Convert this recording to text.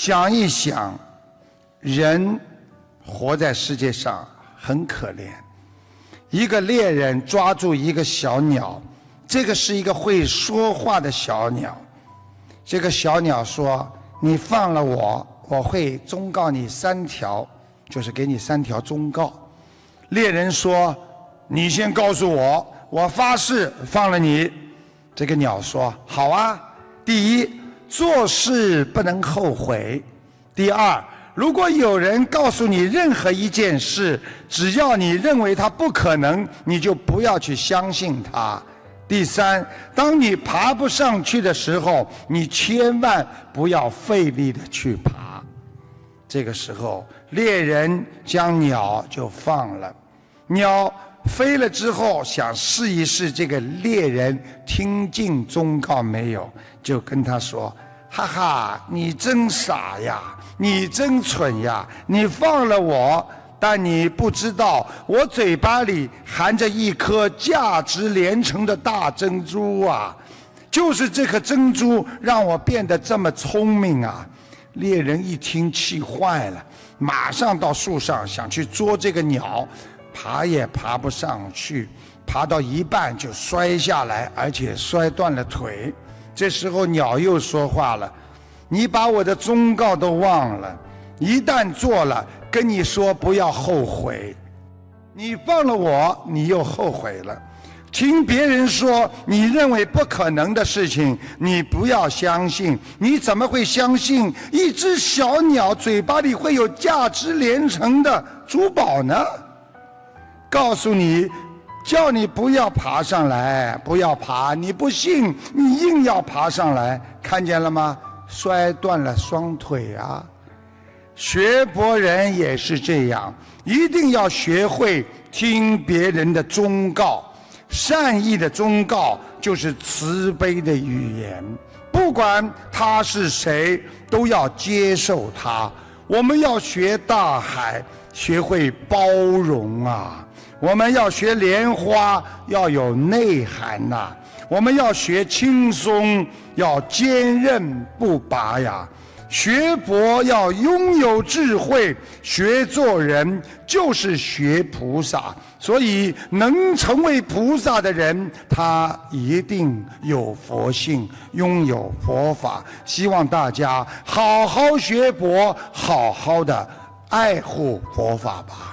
想一想，人活在世界上很可怜。一个猎人抓住一个小鸟，这个是一个会说话的小鸟。这个小鸟说：“你放了我，我会忠告你3条，就是给你3条忠告。”猎人说：“你先告诉我，我发誓放了你。”这个鸟说：“好啊，第一，做事不能后悔；第二，如果有人告诉你任何一件事，只要你认为它不可能，你就不要去相信它；第三，当你爬不上去的时候，你千万不要费力的去爬。”这个时候，猎人将鸟就放了。鸟飞了之后，想试一试这个猎人听进忠告没有，就跟他说：“哈哈，你真傻呀，你真蠢呀！你放了我，但你不知道我嘴巴里含着一颗价值连城的大珍珠啊！就是这颗珍珠让我变得这么聪明啊！”猎人一听气坏了，马上到树上想去捉这个鸟，爬也爬不上去，爬到一半就摔下来，而且摔断了腿。这时候鸟又说话了：“你把我的忠告都忘了，一旦做了，跟你说不要后悔。你放了我，你又后悔了。听别人说你认为不可能的事情，你不要相信。你怎么会相信一只小鸟嘴巴里会有价值连城的珠宝呢？告诉你，叫你不要爬上来，不要爬，你不信，你硬要爬上来，看见了吗？摔断了双腿啊！学佛人也是这样，一定要学会听别人的忠告。善意的忠告就是慈悲的语言，不管他是谁，都要接受他。我们要学大海，学会包容啊！我们要学莲花，要有内涵呐！我们要学轻松，要坚韧不拔呀！学佛要拥有智慧，学做人就是学菩萨。所以能成为菩萨的人，他一定有佛性，拥有佛法。希望大家好好学佛，好好的爱护佛法吧。